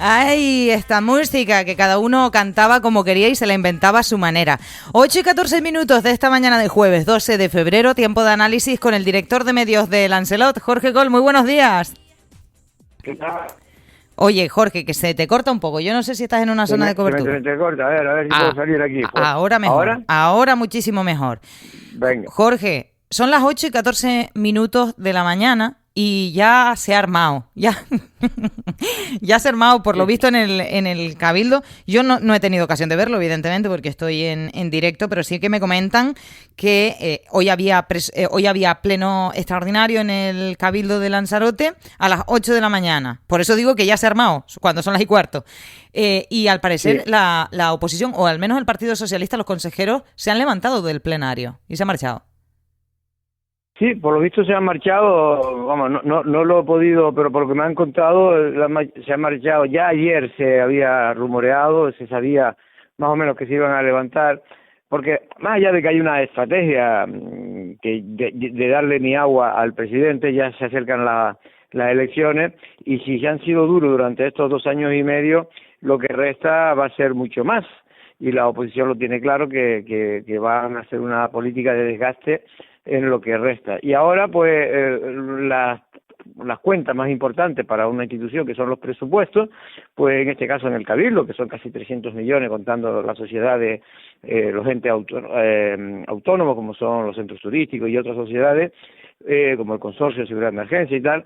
Ay, esta música que cada uno cantaba como quería y se la inventaba a su manera. 8:14 de esta mañana de jueves 12 de febrero, tiempo de análisis con el director de medios de Lancelot, Jorge Coll. Muy buenos días. ¿Qué tal? Oye, Jorge, que se te corta un poco. Yo no sé si estás en una zona de cobertura. Se te corta, a ver si puedo salir aquí. Pues. Ahora mejor. Ahora muchísimo mejor. Venga. Jorge, son las 8:14 de la mañana y ya se ha armado. Ya se ha armado, por lo visto, en el Cabildo. Yo no he tenido ocasión de verlo, evidentemente, porque estoy en directo, pero sí que me comentan que hoy había pleno extraordinario en el Cabildo de Lanzarote a las 8 de la mañana. Por eso digo que ya se ha armado, cuando son las 1:15. Y al parecer sí. la oposición, o al menos el Partido Socialista, los consejeros, se han levantado del plenario y se han marchado. Sí, por lo visto se han marchado, vamos, no lo he podido, pero por lo que me han contado, se han marchado. Ya ayer se había rumoreado, se sabía más o menos que se iban a levantar, porque más allá de que hay una estrategia que de darle ni agua al presidente, ya se acercan las elecciones, y si se han sido duros durante estos 2 años y medio, lo que resta va a ser mucho más, y la oposición lo tiene claro que van a hacer una política de desgaste en lo que resta. Y ahora, pues, las cuentas más importantes para una institución, que son los presupuestos, pues en este caso en el Cabildo, que son casi 300 millones, contando las sociedades, los entes autónomos, como son los centros turísticos y otras sociedades, como el Consorcio de Seguridad de Emergencia y tal,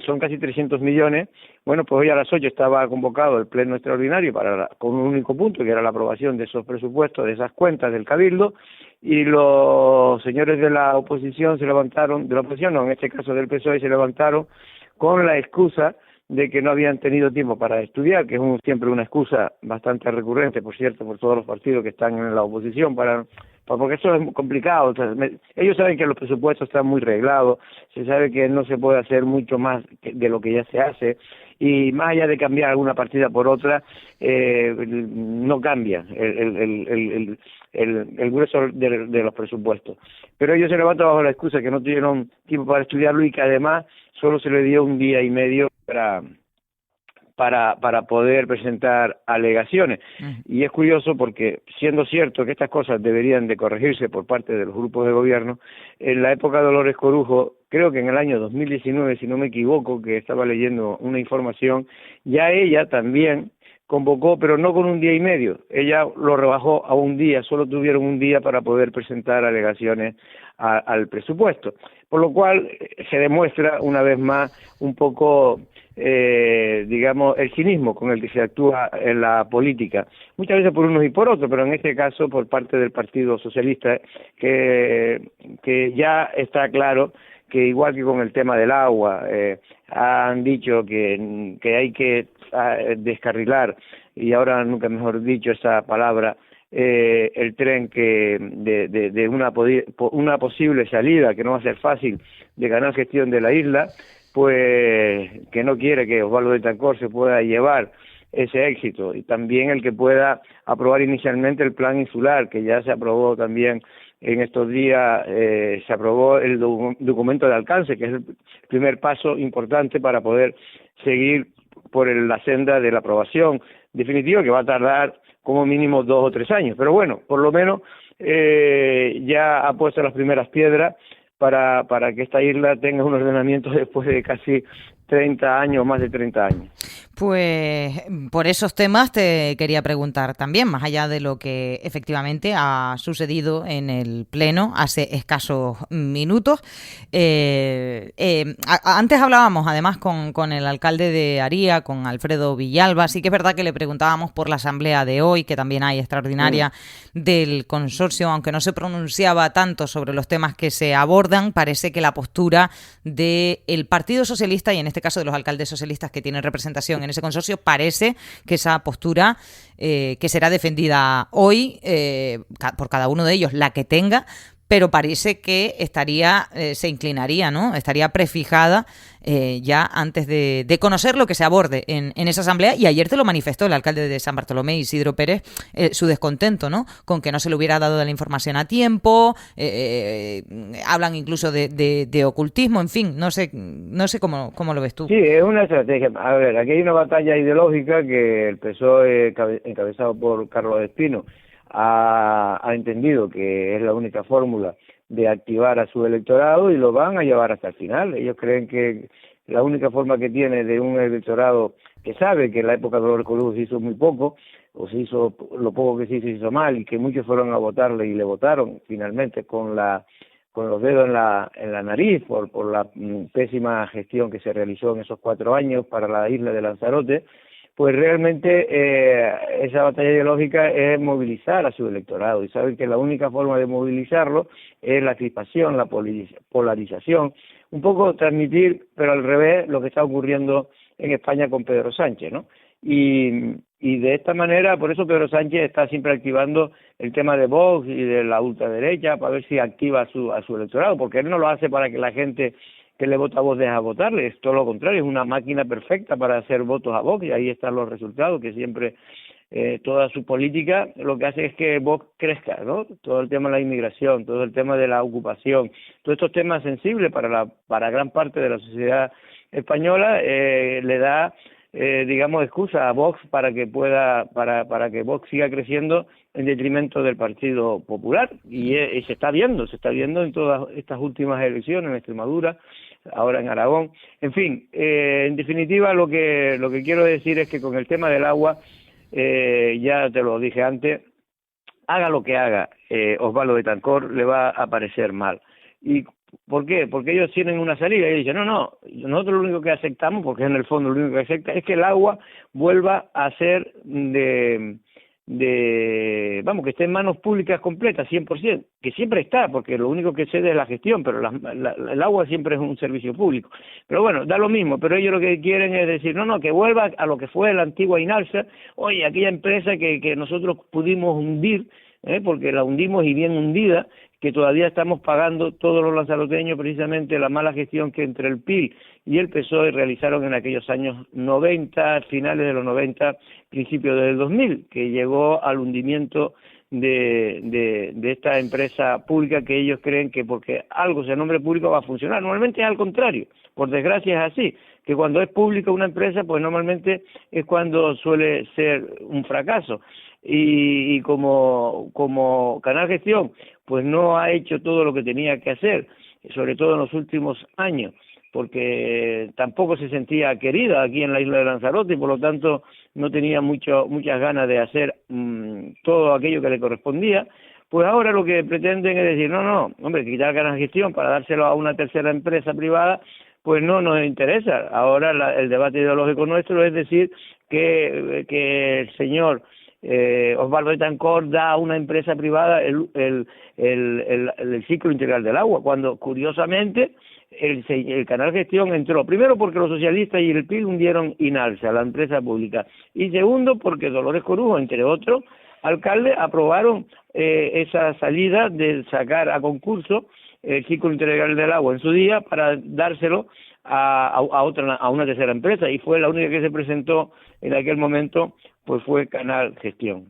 son casi 300 millones. Bueno, pues hoy a las 8 estaba convocado el pleno extraordinario con un único punto, que era la aprobación de esos presupuestos, de esas cuentas del Cabildo, y los señores de la oposición se levantaron, de la oposición no, en este caso del PSOE, se levantaron con la excusa de que no habían tenido tiempo para estudiar, que es siempre una excusa bastante recurrente, por cierto, por todos los partidos que están en la oposición, porque eso es complicado. O sea, ellos saben que los presupuestos están muy reglados, se sabe que no se puede hacer mucho más de lo que ya se hace, y más allá de cambiar alguna partida por otra, no cambia el grueso de los presupuestos. Pero ellos se levantan bajo la excusa que no tuvieron tiempo para estudiarlo y que además solo se le dio 1 día y medio para poder presentar alegaciones. Y es curioso porque, siendo cierto que estas cosas deberían de corregirse por parte de los grupos de gobierno, en la época de Dolores Corujo, creo que en el año 2019, si no me equivoco, que estaba leyendo una información, ya ella también convocó, pero no con 1 día y medio, ella lo rebajó a 1 día, solo tuvieron 1 día para poder presentar alegaciones al presupuesto, por lo cual se demuestra una vez más un poco, digamos, el cinismo con el que se actúa en la política, muchas veces por unos y por otros, pero en este caso por parte del Partido Socialista, que ya está claro que igual que con el tema del agua, han dicho que hay que descarrilar, y ahora nunca mejor dicho esa palabra, el tren que de una posible salida que no va a ser fácil de ganar gestión de la isla, pues que no quiere que Osvaldo de Tancor se pueda llevar ese éxito, y también el que pueda aprobar inicialmente el plan insular, que ya se aprobó también en estos días, se aprobó el documento de alcance, que es el primer paso importante para poder seguir por la senda de la aprobación definitiva, que va a tardar como mínimo 2 o 3 años, pero bueno, por lo menos ya ha puesto las primeras piedras para que esta isla tenga un ordenamiento después de casi 30 años, más de 30 años. Pues por esos temas te quería preguntar también, más allá de lo que efectivamente ha sucedido en el Pleno hace escasos minutos. Antes hablábamos además con el alcalde de Aría, con Alfredo Villalba. Sí que es verdad que le preguntábamos por la asamblea de hoy, que también hay extraordinaria del consorcio, aunque no se pronunciaba tanto sobre los temas que se abordan. Parece que la postura del Partido Socialista, y en este caso de los alcaldes socialistas que tienen representación en ese consorcio, parece que esa postura que será defendida hoy por cada uno de ellos, la que tenga, pero parece que se inclinaría, ¿no? Estaría prefijada ya antes de conocer lo que se aborde en esa asamblea. Y ayer te lo manifestó el alcalde de San Bartolomé, Isidro Pérez, su descontento, ¿no? Con que no se le hubiera dado la información a tiempo. Hablan incluso de ocultismo, en fin, no sé cómo lo ves tú. Sí, es una estrategia. A ver, aquí hay una batalla ideológica que el PSOE, encabezado por Carlos Espino, ha entendido que es la única fórmula de activar a su electorado y lo van a llevar hasta el final. Ellos creen que la única forma que tiene de un electorado que sabe que en la época de Dolores Corujo se hizo muy poco, o se hizo lo poco que se hizo mal, y que muchos fueron a votarle y le votaron finalmente con los dedos en la nariz por la pésima gestión que se realizó en esos 4 años para la isla de Lanzarote. Pues realmente esa batalla ideológica es movilizar a su electorado, y saben que la única forma de movilizarlo es la crispación, la polarización, un poco transmitir, pero al revés, lo que está ocurriendo en España con Pedro Sánchez, ¿no? Y de esta manera, por eso Pedro Sánchez está siempre activando el tema de Vox y de la ultraderecha para ver si activa a su electorado, porque él no lo hace para que la gente que le vota a Vox deja votarle, es todo lo contrario, es una máquina perfecta para hacer votos a Vox, y ahí están los resultados, que siempre toda su política lo que hace es que Vox crezca, ¿no? Todo el tema de la inmigración, todo el tema de la ocupación, todos estos temas sensibles para gran parte de la sociedad española, le da digamos excusa a Vox para que Vox siga creciendo en detrimento del Partido Popular, y se está viendo en todas estas últimas elecciones, en Extremadura, ahora en Aragón, en fin, en definitiva lo que quiero decir es que con el tema del agua, ya te lo dije antes, haga lo que haga Osvaldo Betancourt, le va a parecer mal. ¿Y por qué? Porque ellos tienen una salida y dicen, no, nosotros lo único que aceptamos, porque en el fondo lo único que acepta es que el agua vuelva a ser que esté en manos públicas completas, 100%, que siempre está, porque lo único que cede es la gestión, pero el agua siempre es un servicio público. Pero bueno, da lo mismo, pero ellos lo que quieren es decir, no, que vuelva a lo que fue la antigua INALSA, oye, aquella empresa que nosotros pudimos hundir, porque la hundimos y bien hundida, que todavía estamos pagando todos los lanzaroteños precisamente la mala gestión que entre el PIL y el PSOE realizaron en aquellos años 90, finales de los 90, principios del 2000, que llegó al hundimiento de esta empresa pública, que ellos creen que porque algo sea nombre público va a funcionar. Normalmente es al contrario, por desgracia es así, que cuando es pública una empresa, pues normalmente es cuando suele ser un fracaso. Y como Canal Gestión pues no ha hecho todo lo que tenía que hacer, sobre todo en los últimos años, porque tampoco se sentía querida aquí en la isla de Lanzarote, y por lo tanto no tenía muchas ganas de hacer todo aquello que le correspondía, pues ahora lo que pretenden es decir, no, hombre, quitar Canal Gestión para dárselo a una tercera empresa privada, pues no nos interesa. Ahora el debate ideológico nuestro es decir que el señor Osvaldo Betancourt da a una empresa privada el ciclo integral del agua, cuando curiosamente el Canal Gestión entró, primero porque los socialistas y el PIL hundieron INALSA, la empresa pública, y segundo porque Dolores Corujo, entre otros alcaldes, aprobaron esa salida de sacar a concurso el ciclo integral del agua en su día para dárselo a una tercera empresa, y fue la única que se presentó en aquel momento, pues fue Canal Gestión.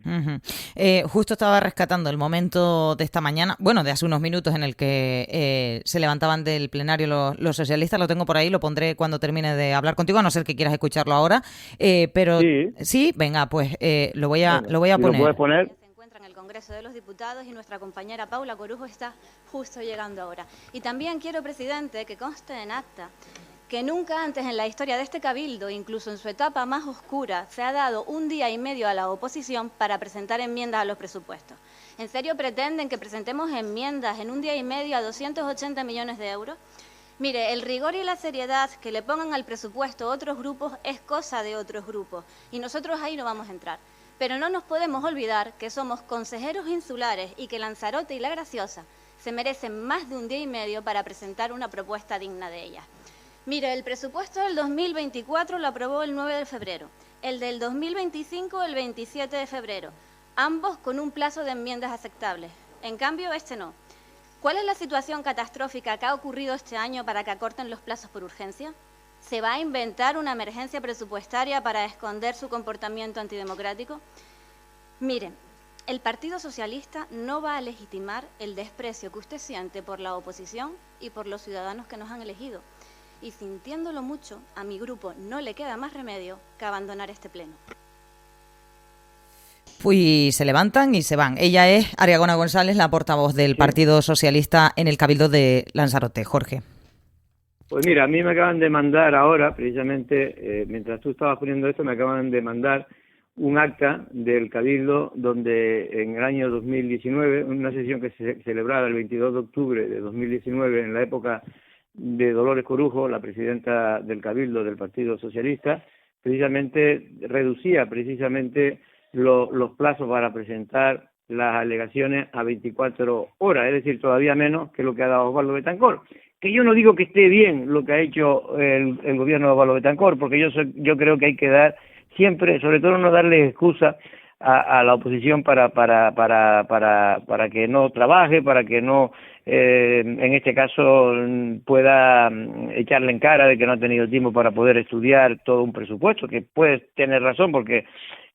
Justo estaba rescatando el momento de esta mañana, de hace unos minutos, en el que se levantaban del plenario los socialistas. Lo tengo por ahí, lo pondré cuando termine de hablar contigo, a no ser que quieras escucharlo ahora. Pero sí, venga, pues lo voy a poner. ¿Lo puedes poner? En el Congreso de los Diputados, y nuestra compañera Paula Corujo está justo llegando ahora. Y también quiero, presidente, que conste en acta que nunca antes en la historia de este cabildo, incluso en su etapa más oscura, se ha dado un día y medio a la oposición para presentar enmiendas a los presupuestos. ¿En serio pretenden que presentemos enmiendas en un día y medio a 280 millones de euros? Mire, el rigor y la seriedad que le pongan al presupuesto otros grupos es cosa de otros grupos, y nosotros ahí no vamos a entrar. Pero no nos podemos olvidar que somos consejeros insulares y que Lanzarote y La Graciosa se merecen más de un día y medio para presentar una propuesta digna de ellas. Mire, el presupuesto del 2024 lo aprobó el 9 de febrero, el del 2025 el 27 de febrero, ambos con un plazo de enmiendas aceptables. En cambio, este no. ¿Cuál es la situación catastrófica que ha ocurrido este año para que acorten los plazos por urgencia? ¿Se va a inventar una emergencia presupuestaria para esconder su comportamiento antidemocrático? Miren, el Partido Socialista no va a legitimar el desprecio que usted siente por la oposición y por los ciudadanos que nos han elegido. Y sintiéndolo mucho, a mi grupo no le queda más remedio que abandonar este pleno. Pues se levantan y se van. Ella es Ariagona González, la portavoz del Partido Socialista en el Cabildo de Lanzarote. Jorge. Pues mira, a mí me acaban de mandar ahora, precisamente, mientras tú estabas poniendo esto, me acaban de mandar un acta del Cabildo donde en el año 2019, una sesión que se celebraba el 22 de octubre de 2019, en la época de Dolores Corujo, la presidenta del Cabildo del Partido Socialista, precisamente reducía los plazos para presentar las alegaciones a 24 horas, es decir, todavía menos que lo que ha dado Osvaldo Betancourt. Que yo no digo que esté bien lo que ha hecho el gobierno de Osvaldo Betancourt, porque yo creo que hay que dar siempre, sobre todo no darle excusa a la oposición para que no trabaje, para que no, en este caso, pueda echarle en cara de que no ha tenido tiempo para poder estudiar todo un presupuesto, que puede tener razón porque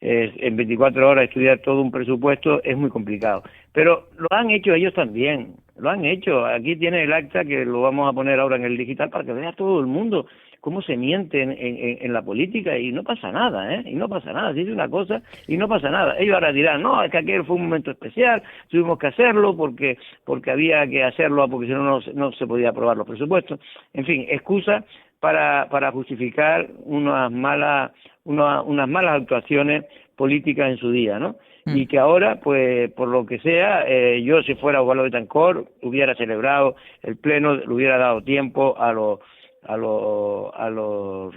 en 24 horas estudiar todo un presupuesto es muy complicado. Pero lo han hecho ellos también, lo han hecho. Aquí tiene el acta que lo vamos a poner ahora en el digital para que vea todo el mundo cómo se miente en la política y no pasa nada, y no pasa nada, se dice una cosa y no pasa nada. Ellos ahora dirán, no, es que aquel fue un momento especial, tuvimos que hacerlo porque había que hacerlo porque si no, no se podía aprobar los presupuestos. En fin, excusa para justificar unas malas actuaciones políticas en su día, ¿no? Y que ahora, pues, por lo que sea, yo si fuera Osvaldo Betancourt hubiera celebrado el pleno, le hubiera dado tiempo a los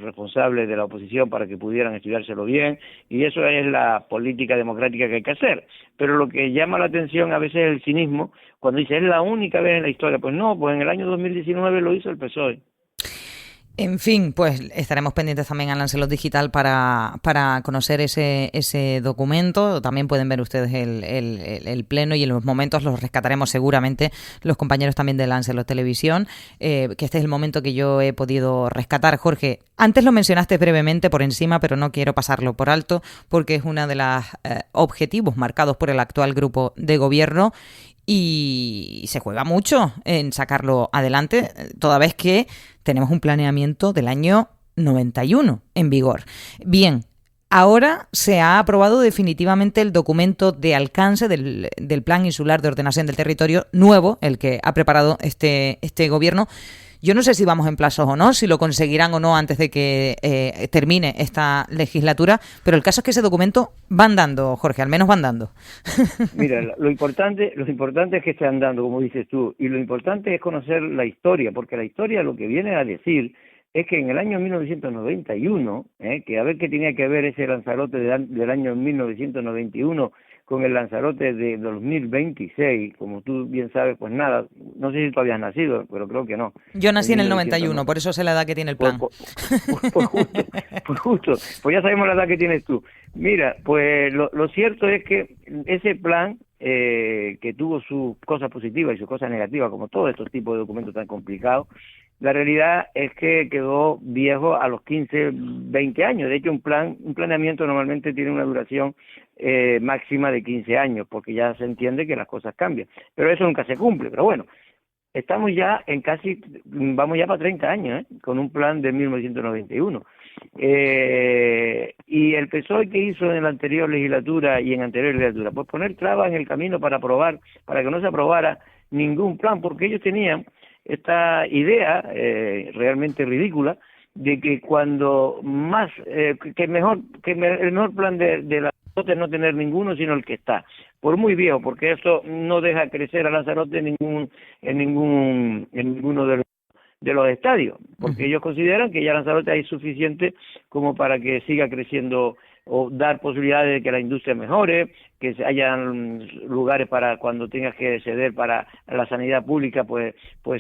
responsables de la oposición para que pudieran estudiárselo bien, y eso es la política democrática que hay que hacer. Pero lo que llama la atención a veces es el cinismo, cuando dice es la única vez en la historia. Pues no, pues en el año 2019 lo hizo el PSOE. En fin, pues estaremos pendientes también al Lancelot Digital para conocer ese documento. También pueden ver ustedes el pleno y en los momentos los rescataremos seguramente los compañeros también de Lancelot Televisión, que este es el momento que yo he podido rescatar. Jorge, antes lo mencionaste brevemente por encima, pero no quiero pasarlo por alto porque es uno de los objetivos marcados por el actual grupo de gobierno y se juega mucho en sacarlo adelante, toda vez que tenemos un planeamiento del año 91 en vigor. Bien, ahora se ha aprobado definitivamente el documento de alcance del Plan Insular de Ordenación del Territorio nuevo, el que ha preparado este gobierno. Yo no sé si vamos en plazos o no, si lo conseguirán o no antes de que termine esta legislatura, pero el caso es que ese documento va andando, Jorge, al menos va andando. Mira, lo importante es que esté andando, como dices tú, y lo importante es conocer la historia, porque la historia lo que viene a decir es que en el año 1991, que a ver qué tenía que ver ese Lanzarote del año 1991 con el Lanzarote de 2026, como tú bien sabes, pues nada, no sé si tú habías nacido, pero creo que no. Yo nací en el 91, por eso sé la edad que tiene el plan. Pues justo, pues ya sabemos la edad que tienes tú. Mira, pues lo cierto es que ese plan, que tuvo sus cosas positivas y sus cosas negativas, como todos estos tipos de documentos tan complicados, la realidad es que quedó viejo a los 15, 20 años. De hecho, un planeamiento normalmente tiene una duración máxima de 15 años, porque ya se entiende que las cosas cambian. Pero eso nunca se cumple. Pero bueno, estamos ya vamos ya para 30 años, con un plan de 1991. Y el PSOE que hizo en la anterior legislatura y en anterior legislatura, pues poner trabas en el camino para que no se aprobara ningún plan, porque ellos tenían esta idea realmente ridícula de que cuando más el mejor plan de la Lanzarote es no tener ninguno sino el que está, por muy viejo, porque eso no deja crecer a Lanzarote en ninguno de los estadios, porque ellos consideran que ya Lanzarote hay suficiente como para que siga creciendo o dar posibilidades de que la industria mejore, que hayan lugares para cuando tengas que ceder para la sanidad pública, pues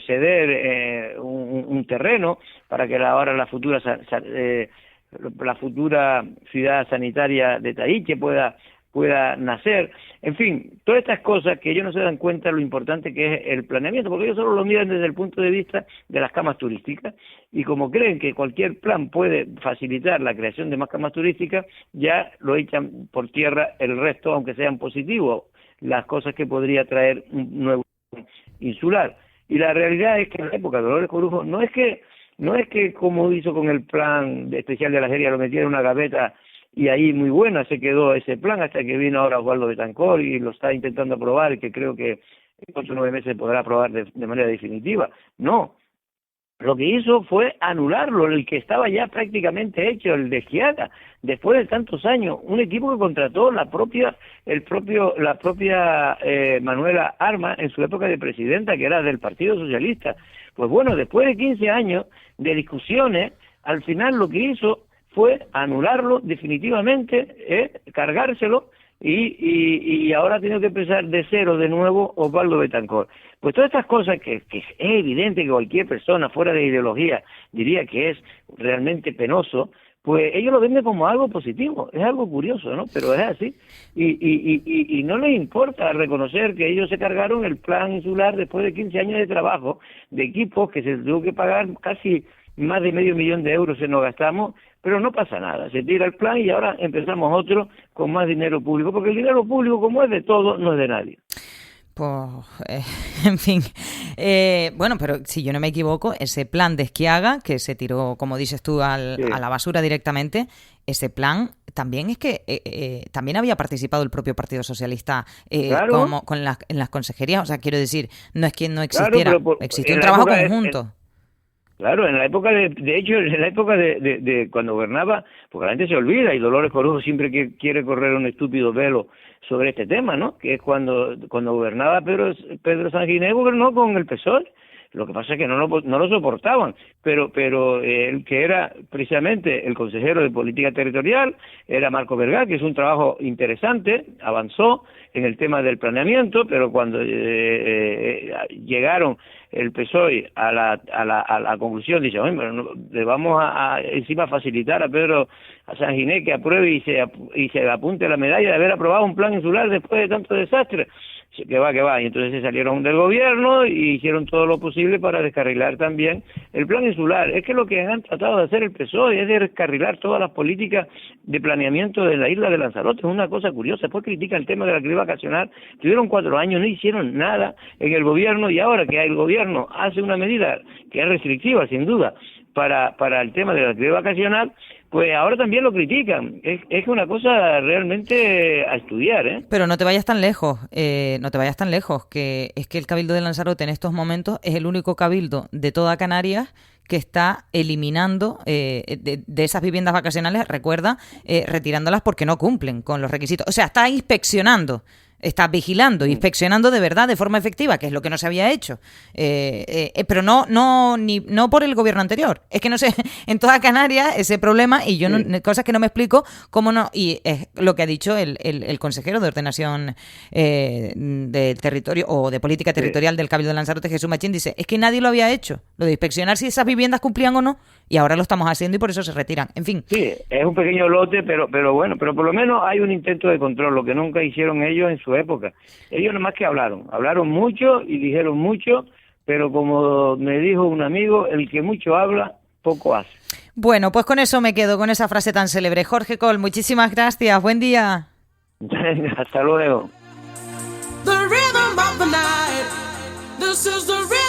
ceder un terreno para que ahora la futura ciudad sanitaria de Tahiche pueda pueda nacer. En fin, todas estas cosas que ellos no se dan cuenta de lo importante que es el planeamiento, porque ellos solo lo miran desde el punto de vista de las camas turísticas, y como creen que cualquier plan puede facilitar la creación de más camas turísticas, ya lo echan por tierra el resto, aunque sean positivos, las cosas que podría traer un nuevo insular. Y la realidad es que en la época de Dolores Corujo no es que como hizo con el plan especial de la Algeria, lo metiera en una gaveta y ahí muy buena se quedó ese plan hasta que vino ahora Osvaldo Betancourt y lo está intentando aprobar, y que creo que en 8 o 9 meses podrá aprobar de manera definitiva. No, lo que hizo fue anularlo, el que estaba ya prácticamente hecho, el de Schiaga, después de tantos años, un equipo que contrató la propia Manuela Arma en su época de presidenta, que era del Partido Socialista. Pues bueno, después de 15 años de discusiones, al final lo que hizo fue anularlo definitivamente, cargárselo, y ahora tiene que empezar de cero de nuevo Osvaldo Betancourt. Pues todas estas cosas que es evidente que cualquier persona fuera de ideología diría que es realmente penoso, pues ellos lo venden como algo positivo. Es algo curioso, ¿no? Pero es así. Y no les importa reconocer que ellos se cargaron el plan insular después de 15 años de trabajo, de equipos que se tuvo que pagar casi más de $500,000 se nos gastamos, pero no pasa nada, se tira el plan y ahora empezamos otro con más dinero público, porque el dinero público, como es de todo, no es de nadie. Pues, en fin, bueno, pero si yo no me equivoco, ese plan de Schiaga, que se tiró, como dices tú, a la basura directamente, ese plan también es que también había participado el propio Partido Socialista claro, en las consejerías, o sea, quiero decir, no es que no existiera, claro, existió un trabajo conjunto. Claro, en la época de hecho, en la época de cuando gobernaba, porque la gente se olvida, y Dolores Corujo siempre quiere correr un estúpido velo sobre este tema, ¿no? Que es cuando gobernaba Pedro Sanguiné, gobernó con el PSOE. Lo que pasa es que no lo soportaban, pero el que era precisamente el consejero de Política Territorial era Marco Vergá, que es un trabajo interesante, avanzó en el tema del planeamiento, pero cuando llegaron el PSOE a la conclusión, dice, oye, pero le vamos a encima facilitar a Pedro Sanguiné que apruebe y se apunte la medalla de haber aprobado un plan insular después de tanto desastre. Que va, y entonces se salieron del gobierno y hicieron todo lo posible para descarrilar también el plan insular. Es que lo que han tratado de hacer el PSOE es de descarrilar todas las políticas de planeamiento de la isla de Lanzarote. Es una cosa curiosa. Después critican el tema del alquiler vacacional. Tuvieron 4 años, no hicieron nada en el gobierno, y ahora que el gobierno hace una medida que es restrictiva, sin duda, para el tema del alquiler vacacional, pues ahora también lo critican. Es una cosa realmente a estudiar, ¿eh? Pero no te vayas tan lejos, que es que el Cabildo de Lanzarote en estos momentos es el único cabildo de toda Canarias que está eliminando de esas viviendas vacacionales, recuerda, retirándolas porque no cumplen con los requisitos. O sea, está inspeccionando. Está vigilando, inspeccionando de verdad, de forma efectiva, que es lo que no se había hecho. Pero no por el gobierno anterior. Es que no sé, en toda Canarias ese problema, y yo cosas que no me explico cómo no. Y es lo que ha dicho el consejero de ordenación de territorio o de política territorial del Cabildo de Lanzarote, Jesús Machín, dice, es que nadie lo había hecho, lo de inspeccionar si esas viviendas cumplían o no, y ahora lo estamos haciendo y por eso se retiran. En fin. Sí, es un pequeño lote, pero bueno, pero por lo menos hay un intento de control, lo que nunca hicieron ellos en su época. Ellos nomás que hablaron mucho y dijeron mucho, pero como me dijo un amigo, el que mucho habla, poco hace. Bueno, pues con eso me quedo, con esa frase tan célebre. Jorge Coll, muchísimas gracias, buen día. Hasta luego. The rhythm of the night. This is the rhythm.